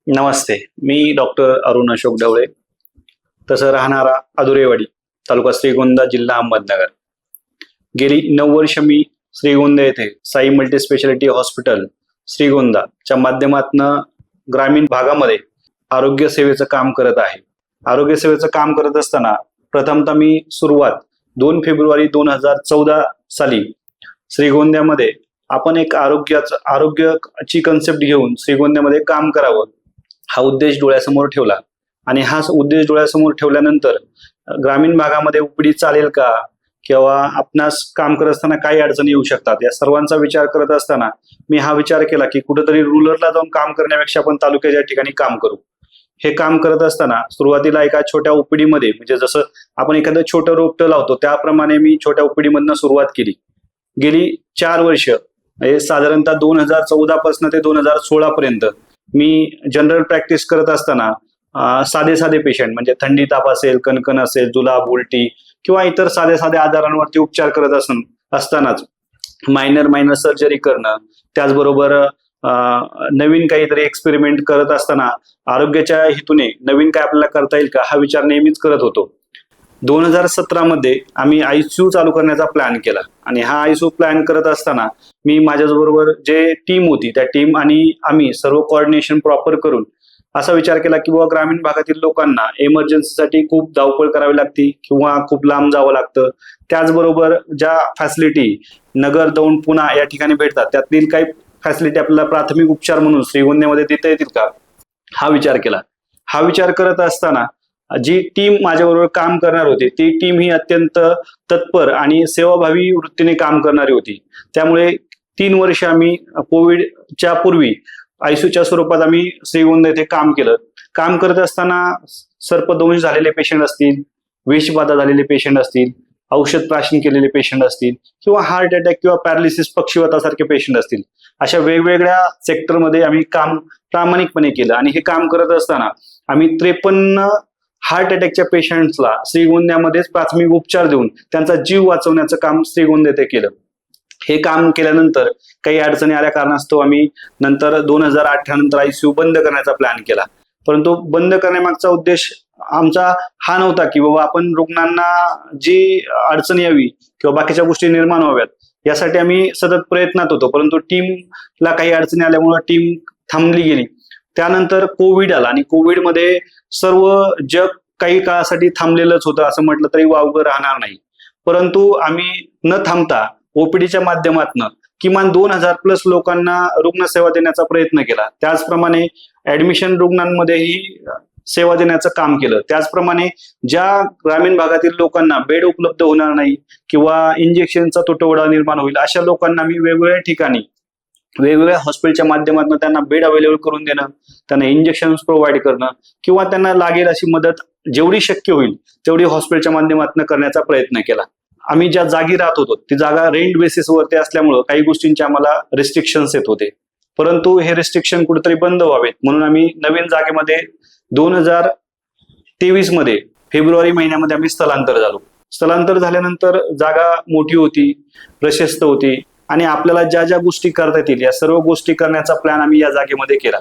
नमस्ते. मी doctor Arun Ashok Dhawale, तसं राहणारा अधुरेवाडी, तालुका श्रीगोंदा, जिल्हा अहमदनगर. गेली 9 वर्ष मी श्रीगोंदा येथे साई मल्टीस्पेशालिटी हॉस्पिटल श्रीगोंदाच्या माध्यमातून ग्रामीण भागामध्ये आरोग्य सेवेचं काम करत आहे. आरोग्य सेवेचं काम करत असताना प्रथमतः मी सुरुवात 2 फेब्रुवारी 2014 साली श्रीगोंद्यामध्ये आपण एक आरोग्याची कन्सेप्ट घेऊन श्रीगोंद्यामध्ये काम करावं हा उद्देश डोळ्यासमोर ठेवला. आणि हा उद्देश डोळ्यासमोर ठेवल्यानंतर ग्रामीण भागामध्ये उपडी चालेल का किंवा आपणास काम करत असताना काही अडचणी येऊ शकतात या सर्वांचा विचार करत असताना मी हा विचार केला की कुठेतरी रुरलला जाऊन काम करण्यापेक्षा आपण तालुक्याच्या ठिकाणी काम करू. हे काम करत असताना सुरुवातीला एका छोट्या ओपीडीमध्ये म्हणजे जसं आपण एखादं छोटं रोपटं लावतो त्याप्रमाणे मी छोट्या ओपीडीमधनं सुरुवात केली. गेली 4 वर्ष म्हणजे साधारणतः 2014 पासून ते 2016 पर्यंत मी जनरल प्रॅक्टिस करत असताना साधे पेशंट म्हणजे थंडी ताप असेल, कणकण असेल, जुलाब, उलटी किंवा इतर साध्या आजारांवरती उपचार करत असतानाच मायनर सर्जरी करणं, त्याचबरोबर नवीन काहीतरी एक्सपेरिमेंट करत असताना आरोग्याच्या हेतूने नवीन काय आपल्याला करता येईल का हा विचार नेहमीच करत होतो. 2017 मध्ये आम्ही ICU चालू करण्याचा प्लॅन केला आणि हा ICU प्लॅन करत असताना मी माझ्याबरोबर जे टीम होती त्या टीम आणि आम्ही सर्व कोऑर्डिनेशन प्रॉपर करून असा विचार केला की बाबा ग्रामीण भागातील लोकांना इमर्जन्सीसाठी खूप धावपळ करावी लागते किंवा खूप लांब जावं लागतं. त्याचबरोबर ज्या फॅसिलिटी नगर, दौंड, पुणा या ठिकाणी भेटतात त्यातील काही फॅसिलिटी आपल्याला प्राथमिक उपचार म्हणून श्रीगोंद्यामध्ये देता येतील का हा विचार केला. हा विचार करत असताना जी टीम माझ्याबरोबर काम करणार होती ती टीम ही अत्यंत तत्पर आणि सेवाभावी वृत्तीने काम करणारी होती. त्यामुळे 3 वर्ष आम्ही कोविडच्या पूर्वी ICUच्या स्वरूपात आम्ही श्रीगोंदा येथे काम केलं. काम करत असताना सर्पदंश झालेले पेशंट असतील, विषबाधा झालेले पेशंट असतील, औषध प्राशन केलेले पेशंट असतील किंवा हार्ट अटॅक किंवा पॅरालिसिस, पक्षवातासारखे पेशंट असतील, अशा वेगवेगळ्या सेक्टरमध्ये आम्ही काम प्रामाणिकपणे केलं. आणि हे काम करत असताना आम्ही 53 हार्ट अटॅकच्या पेशंट्सला श्रीगोंद्यामध्येच प्राथमिक उपचार देऊन त्यांचा जीव वाचवण्याचं काम श्रीगोंदा येथे केलं. हे काम केल्यानंतर काही अडचणी आल्या कारणास्तव आम्ही नंतर 2018 नंतर ICU बंद करण्याचा प्लॅन केला. परंतु बंद करण्यामागचा उद्देश आमचा हा नव्हता की बाबा आपण रुग्णांना जी अडचण यावी किंवा बाकीच्या गोष्टी निर्माण व्हाव्यात यासाठी आम्ही सतत प्रयत्नात होतो. परंतु टीमला काही अडचणी आल्यामुळे टीम थांबली गेली. त्यानंतर कोविड आला आणि कोविडमध्ये सर्व जग काही काळासाठी थांबलेलंच होतं असं म्हटलं तरी वावगं राहणार नाही. परंतु आम्ही न थांबता ओपीडीच्या माध्यमातून किमान 2000+ लोकांना रुग्णसेवा देण्याचा प्रयत्न केला. त्याचप्रमाणे ऍडमिशन रुग्णांमध्येही सेवा देण्याचं काम केलं. त्याचप्रमाणे ज्या ग्रामीण भागातील लोकांना बेड उपलब्ध होणार नाही किंवा इंजेक्शनचा तुटवडा निर्माण होईल अशा लोकांना मी वेगवेगळ्या ठिकाणी वेगवेगळ्या हॉस्पिटलच्या माध्यमातून त्यांना बेड अवेलेबल करून देणं, त्यांना इंजेक्शन प्रोव्हाइड करणं किंवा त्यांना लागेल अशी मदत जेवढी शक्य होईल तेवढी हॉस्पिटलच्या माध्यमातून करण्याचा प्रयत्न केला. आम्ही ज्या जागी राहत होतो ती जागा रेंट बेसिसवरती असल्यामुळं काही गोष्टींचे आम्हाला रिस्ट्रिक्शन्स येत होते. परंतु हे रिस्ट्रिक्शन कुठेतरी बंद व्हावेत म्हणून आम्ही नवीन जागेमध्ये 2023 मध्ये फेब्रुवारी महिन्यामध्ये आम्ही स्थलांतर झालो. स्थलांतर झाल्यानंतर जागा मोठी होती, प्रशस्त होती आणि आपल्याला ज्या ज्या गोष्टी करता येतील या सर्व गोष्टी करण्याचा प्लॅन आम्ही या जागेमध्ये केला.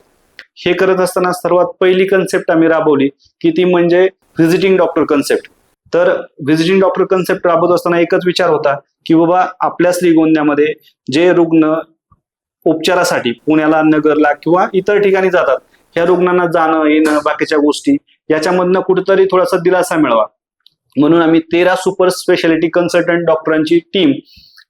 हे करत असताना सर्वात पहिली कन्सेप्ट आम्ही राबवली की ती म्हणजे व्हिजिटिंग डॉक्टर कन्सेप्ट. तर व्हिजिटिंग डॉक्टर कन्सेप्ट राबवत असताना एकच विचार होता की बाबा आपल्या श्रीगोंद्यामध्ये जे रुग्ण उपचारासाठी पुण्याला, नगरला किंवा इतर ठिकाणी जातात ह्या रुग्णांना जाणं येणं बाकीच्या गोष्टी याच्यामधनं कुठेतरी थोडासा दिलासा मिळवा म्हणून आम्ही 13 सुपर स्पेशालिटी कन्सल्टंट डॉक्टरांची टीम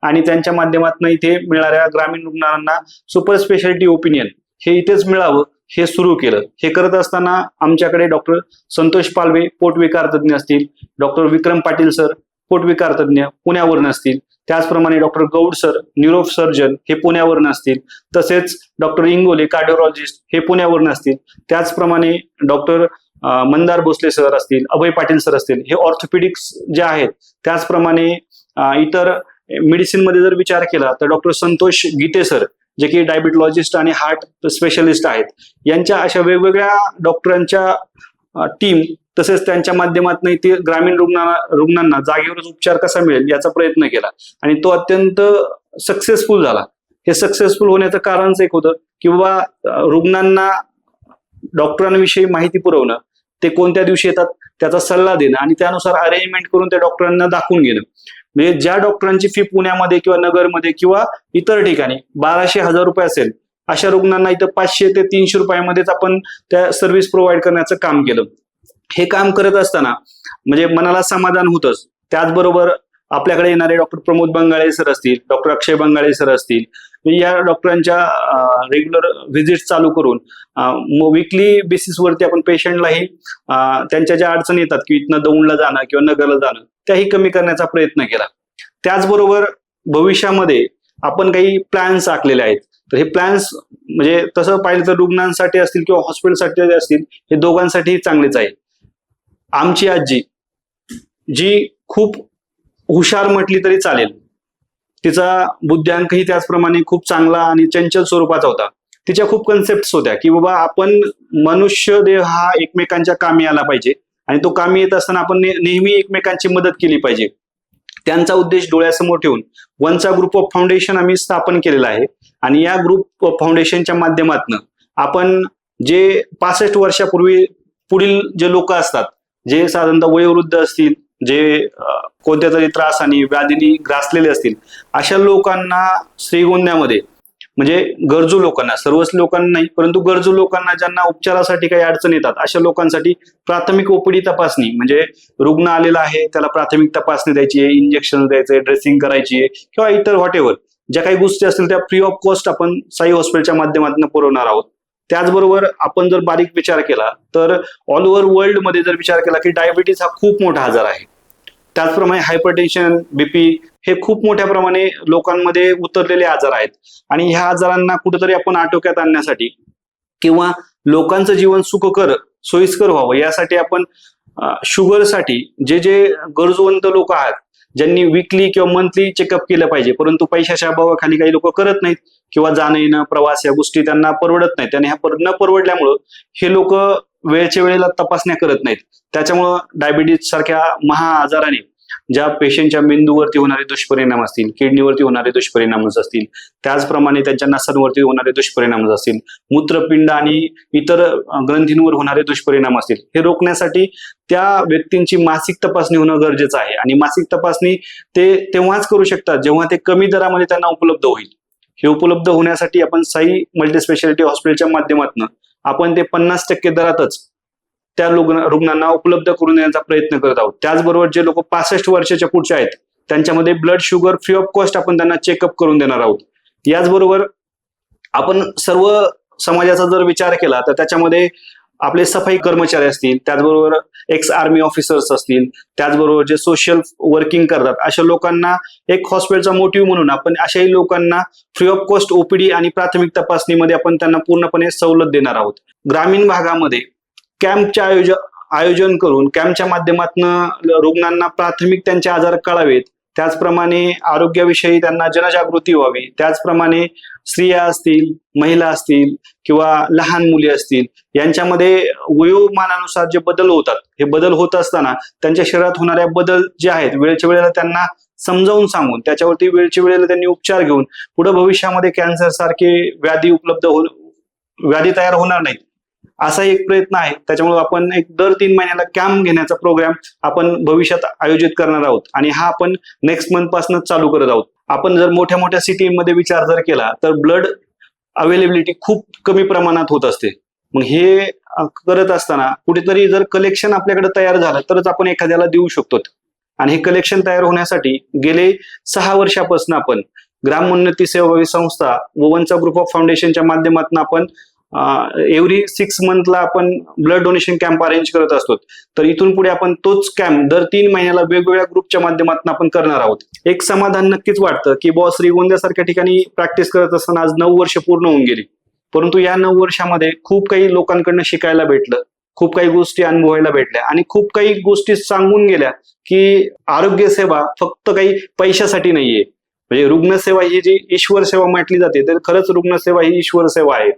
आणि त्यांच्या माध्यमातून इथे मिळणाऱ्या ग्रामीण रुग्णांना सुपर स्पेशालिटी ओपिनियन हे इथेच मिळावं हे सुरू केलं. हे करत असताना आमच्याकडे डॉक्टर संतोष पालवे पोटविकार तज्ज्ञ असतील, डॉक्टर विक्रम पाटील सर पोटविकार तज्ज्ञ पुण्यावरून असतील, त्याचप्रमाणे doctor Gaud sir neuro surgeon हे पुण्यावरून असतील, तसेच डॉक्टर इंगोले कार्डिओलॉजिस्ट हे पुण्यावरून असतील, त्याचप्रमाणे डॉक्टर मंदार भोसले सर असतील, अभय पाटील सर असतील, हे ऑर्थोपेडिक्स जे आहेत. त्याचप्रमाणे इतर मेडिसिन मध्ये जर विचार केला तर डॉक्टर संतोष गीते सर जे की डायबिटॉलॉजिस्ट आणि हार्ट स्पेशलिस्ट आहेत. यांच्या अशा वेगवेगळ्या डॉक्टरांच्या टीम तसेच त्यांच्या माध्यमातून इथे ग्रामीण रुग्णांना जागेवरच उपचार कसा मिळेल याचा प्रयत्न केला आणि तो अत्यंत सक्सेसफुल झाला. हे सक्सेसफुल होण्याचं कारणच एक होतं की बाबा रुग्णांना डॉक्टरांविषयी माहिती पुरवणं, ते कोणत्या दिवशी येतात त्याचा सल्ला देणं आणि त्यानुसार अरेंजमेंट करून त्या डॉक्टरांना दाखवून घेणं. म्हणजे ज्या डॉक्टरांची फी पुण्यामध्ये किंवा नगरमध्ये किंवा इतर ठिकाणी 1200-1000 रुपये असेल, अशा रुग्णांना इथं 500 ते 300 रुपयामध्येच आपण त्या सर्व्हिस प्रोव्हाइड करण्याचं काम केलं. हे काम करत असताना म्हणजे मनाला समाधान होतंच. त्याचबरोबर आपल्याकडे येणारे डॉक्टर प्रमोद बंगाळे सर असतील, डॉक्टर अक्षय बंगाळे सर असतील, या डॉक्टरांच्या रेग्युलर व्हिजिट चालू करून विकली बेसिसवरती आपण पेशंटलाही त्यांच्या ज्या अडचणी येतात की इथनं दौंडला जाणं किंवा नगरला जाणं, त्याही कमी करण्याचा प्रयत्न केला. त्याचबरोबर भविष्यामध्ये आपण काही प्लॅन्स आखलेले आहेत. तर हे प्लॅन्स म्हणजे तसं पाहिलं तर रुग्णांसाठी असतील किंवा हॉस्पिटलसाठी असतील, हे दोघांसाठी चांगलेच आहे. आमची आजी जी खूप हुशार म्हटली तरी चालेल, तिचा बुद्ध्यांकही त्याचप्रमाणे खूप चांगला आणि चंचल स्वरूपाचा होता. तिच्या खूप कन्सेप्ट होत्या की बाबा आपण मनुष्य देह हा एकमेकांच्या कामी आला पाहिजे आणि तो कामी येत असताना आपण नेहमी एकमेकांची मदत केली पाहिजे. त्यांचा उद्देश डोळ्यासमोर ठेवून वनचा ग्रुप ऑफ फाउंडेशन आम्ही स्थापन केलेला आहे आणि या ग्रुप ऑफ फाउंडेशनच्या माध्यमातून आपण जे 65 वर्षापूर्वी पुढील जे लोक असतात, जे साधारणतः वयोवृद्ध असतील, जे कोणत्या तरी त्रासाने व्याधीने ग्रासलेले असतील, अशा लोकांना श्रीगोंद्यामध्ये म्हणजे गरजू लोकांना, सर्वच लोकांना नाही परंतु गरजू लोकांना ज्यांना उपचारासाठी काही अडचण येतात, अशा लोकांसाठी प्राथमिक ओपीडी तपासणी म्हणजे रुग्ण आलेला आहे त्याला प्राथमिक तपासणी द्यायची आहे, इंजेक्शन द्यायचे, ड्रेसिंग करायची आहे किंवा इतर व्हॉटेवर ज्या काही गोष्टी असतील त्या फ्री ऑफ कॉस्ट आपण साई हॉस्पिटलच्या माध्यमातून पुरवणार आहोत. त्याचबरोबर आपण जर बारीक विचार केला तर ऑल ओव्हर वर्ल्ड मध्ये जर विचार केला की डायबिटीज हा खूप मोठा आजार आहे. त्याचप्रमाणे हायपरटेन्शन, बीपी हे खूप मोठ्या प्रमाणे लोकांमध्ये उतरलेले आजार आहेत आणि ह्या आजारांना कुठेतरी आपण आटोक्यात आणण्यासाठी किंवा लोकांचं जीवन सुखकर सोयीस्कर व्हावं यासाठी आपण शुगरसाठी जे गरजवंत लोक आहेत, ज्यांनी विकली किंवा मंथली चेकअप केलं पाहिजे परंतु पैशाच्या अभावाखाली काही लोक करत नाहीत किंवा जाणं येणं प्रवास या गोष्टी त्यांना परवडत नाहीत, त्यांनी ह्या न परवडल्यामुळं हे लोक वेळच्या वेळेला तपासण्या करत नाहीत. त्याच्यामुळं डायबिटीज सारख्या महा आजाराने ज्या पेशंटच्या मेंदूवरती होणारे दुष्परिणाम असतील, किडनीवरती होणारे दुष्परिणाम असतील, त्याचप्रमाणे त्यांच्या नसांवरती होणारे दुष्परिणाम असतील, मूत्रपिंड आणि इतर ग्रंथींवर होणारे दुष्परिणाम असतील, हे रोखण्यासाठी त्या व्यक्तींची मासिक तपासणी होणं गरजेचं आहे. आणि मासिक तपासणी ते तेव्हाच करू शकतात जेव्हा ते कमी दरामध्ये त्यांना उपलब्ध होईल. हे उपलब्ध होण्यासाठी आपण साई मल्टीस्पेशालिटी हॉस्पिटलच्या माध्यमातून आपण ते 50% दरातच त्या रुग्णांना उपलब्ध करून देण्याचा प्रयत्न करत आहोत. त्याचबरोबर जे लोक 65 वर्षाच्या पुढचे आहेत त्यांच्यामध्ये blood sugar free of cost आपण त्यांना चेकअप करून देणार आहोत. याचबरोबर आपण सर्व समाजाचा जर विचार केला तर त्याच्यामध्ये आपले सफाई कर्मचारी असतील, त्याचबरोबर एक्स आर्मी ऑफिसर्स असतील, त्याचबरोबर जे सोशल वर्किंग करतात, अशा लोकांना एक हॉस्पिटलचा मोटिव्ह म्हणून आपण अशाही लोकांना फ्री ऑफ कॉस्ट ओपीडी आणि प्राथमिक तपासणीमध्ये आपण त्यांना पूर्णपणे सवलत देणार आहोत. ग्रामीण भागामध्ये कॅम्पचे आयोजन करून कॅम्पच्या माध्यमातून रुग्णांना प्राथमिक त्यांचे आजार कळावेत, त्याचप्रमाणे आरोग्याविषयी त्यांना जनजागृती व्हावी, त्याचप्रमाणे स्त्रिया असतील, महिला असतील किंवा लहान मुली असतील यांच्यामध्ये वयोमानानुसार जे बदल होतात, हे बदल होत असताना त्यांच्या शरीरात होणाऱ्या बदल जे आहेत वेळच्या वेळेला त्यांना समजावून सांगून त्याच्यावरती वेळच्या वेळेला त्यांनी उपचार घेऊन पुढे भविष्यामध्ये कॅन्सर सारखे व्याधी तयार होणार नाहीत असा एक प्रयत्न आहे. त्याच्यामुळे आपण एक दर 3 महिन्याला कॅम्प घेण्याचा प्रोग्राम आपण भविष्यात आयोजित करणार आहोत आणि हा आपण नेक्स्ट मंथ पासून चालू करत आहोत. आपण जर मोठ्या मोठ्या सिटीमध्ये विचार जर केला तर ब्लड अवेलेबिलिटी खूप कमी प्रमाणात होत असते. मग हे करत असताना कुठेतरी जर कलेक्शन आपल्याकडे तयार झालं तरच आपण एखाद्याला देऊ शकतो आणि हे कलेक्शन तयार होण्यासाठी गेले 6 वर्षापासून आपण ग्रामोन्नती सेवाभावी संस्था व वनचा ग्रुप ऑफ फाउंडेशनच्या माध्यमातून आपण एव्हरी 6 मंथला आपण ब्लड डोनेशन कॅम्प अरेंज करत असतो. तर इथून पुढे आपण तोच कॅम्प दर 3 महिन्याला वेगवेगळ्या ग्रुपच्या माध्यमातून आपण करणार आहोत. एक समाधान नक्कीच वाटतं की श्रीगोंद्यासारख्या ठिकाणी प्रॅक्टिस करत असताना आज 9 वर्ष पूर्ण होऊन गेली, परंतु या 9 वर्षामध्ये खूप काही लोकांकडनं शिकायला भेटलं, खूप काही गोष्टी अनुभवायला भेटल्या आणि खूप काही गोष्टी सांगून गेल्या की आरोग्य सेवा फक्त काही पैशासाठी नाहीये. म्हणजे रुग्णसेवा ही जी ईश्वर सेवा म्हटली जाते तर खरंच रुग्णसेवा ही ईश्वर सेवा आहे.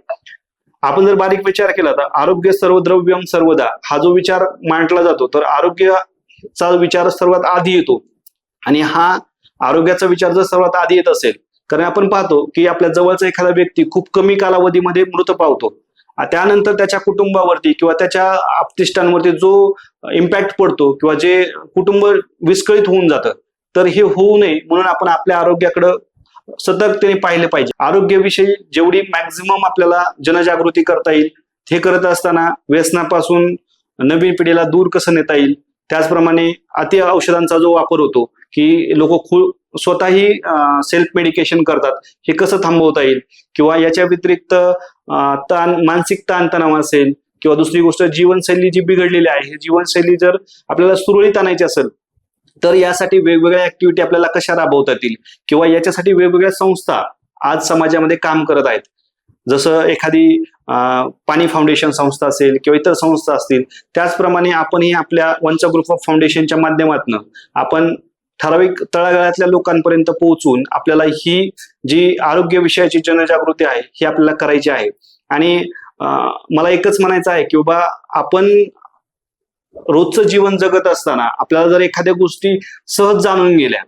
आपण जर बारीक विचार केला तर आरोग्य सर्वद्रव्यम सर्वदा हा जो विचार मांडला जातो तर आरोग्याचा विचार सर्वात आधी येतो आणि हा आरोग्याचा विचार जर सर्वात आधी येत असेल कारण आपण पाहतो की आपल्या जवळचा एखादा व्यक्ती खूप कमी कालावधीमध्ये मृत पावतो त्यानंतर त्याच्या कुटुंबावरती किंवा त्याच्या आप्तेष्टांवरती जो इम्पॅक्ट पडतो किंवा जे कुटुंब विस्कळीत होऊन जातं, तर हे होऊ नये म्हणून आपण आपल्या आरोग्याकडे सतर्कतेने पाहिले पाहिजे. आरोग्याविषयी जेवढी मॅक्झिमम आपल्याला जनजागृती करता येईल हे करत असताना व्यसनापासून नवीन पिढीला दूर कसं नेता येईल, त्याचप्रमाणे अति औषधांचा जो वापर होतो की लोक स्वतःही सेल्फ मेडिकेशन करतात, हे कसं थांबवता येईल, किंवा याच्या व्यतिरिक्त मानसिक ताणतणाव असेल किंवा दुसरी गोष्ट जीवनशैली जी बिघडलेली आहे, ही जीवनशैली जर आपल्याला सुरळीत आणायची असेल तर यासाठी वेगवेगळ्या ऍक्टिव्हिटी आपल्याला कशा राबवता येतील किंवा याच्यासाठी वेगवेगळ्या संस्था आज समाजामध्ये काम करत आहेत. जसं एखादी पाणी फाउंडेशन संस्था असेल किंवा इतर संस्था असतील, त्याचप्रमाणे आपणही आपल्या वंच ग्रुप ऑफ फाउंडेशनच्या माध्यमातून आपण ठराविक तळागाळातल्या लोकांपर्यंत पोहोचून आपल्याला ही जी आरोग्य विषयाची जनजागृती आहे ही आपल्याला करायची आहे. आणि मला एकच म्हणायचं आहे की बाबा, आपण रोजचं जीवन जगत असताना आपल्याला जर एखाद्या गोष्टी सहज जाणून गेल्या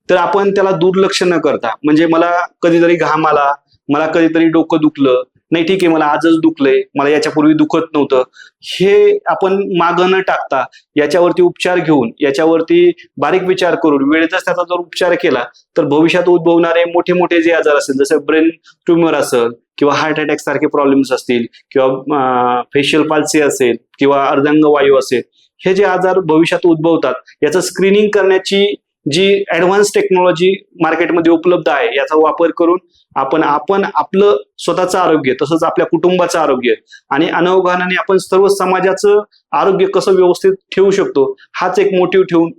तर आपण त्याला दुर्लक्ष न करता, म्हणजे मला कधीतरी घाम आला, मला कधीतरी डोकं दुखलं, नाही ठीक आहे मला आजच दुखलंय, मला याच्यापूर्वी दुखत नव्हतं, हे आपण मागं न टाकता याच्यावरती उपचार घेऊन, याच्यावरती बारीक विचार करून वेळेतच त्याचा जर उपचार केला तर भविष्यात उद्भवणारे मोठे मोठे जे आजार असतील, जसे ब्रेन ट्युमर असेल किंवा हार्ट अटॅक सारखे प्रॉब्लेम्स असतील किंवा फेशियल पाल्सी असेल किंवा अर्धांग वायू असेल, हे जे आजार भविष्यात उद्भवतात याचं स्क्रीनिंग करण्याची जी ऍडव्हान्स टेक्नॉलॉजी मार्केटमध्ये उपलब्ध आहे, याचा वापर करून आपण आपलं स्वतःचं आरोग्य तसंच आपल्या कुटुंबाचं आरोग्य आणि अनवधानाने आपण सर्व समाजाचं आरोग्य कसं व्यवस्थित ठेवू शकतो, हाच एक मोटिव्ह ठेवून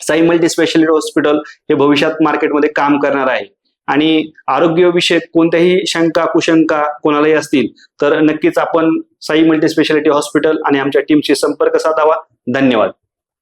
साई मल्टी स्पेशालिटी हॉस्पिटल हे भविष्यात मार्केटमध्ये काम करणार आहे. आणि आरोग्यविषयक कोणत्याही शंका कुशंका कोणालाही असतील तर नक्कीच आपण साई मल्टी स्पेशालिटी हॉस्पिटल आणि आमच्या टीमशी संपर्क साधावा. धन्यवाद.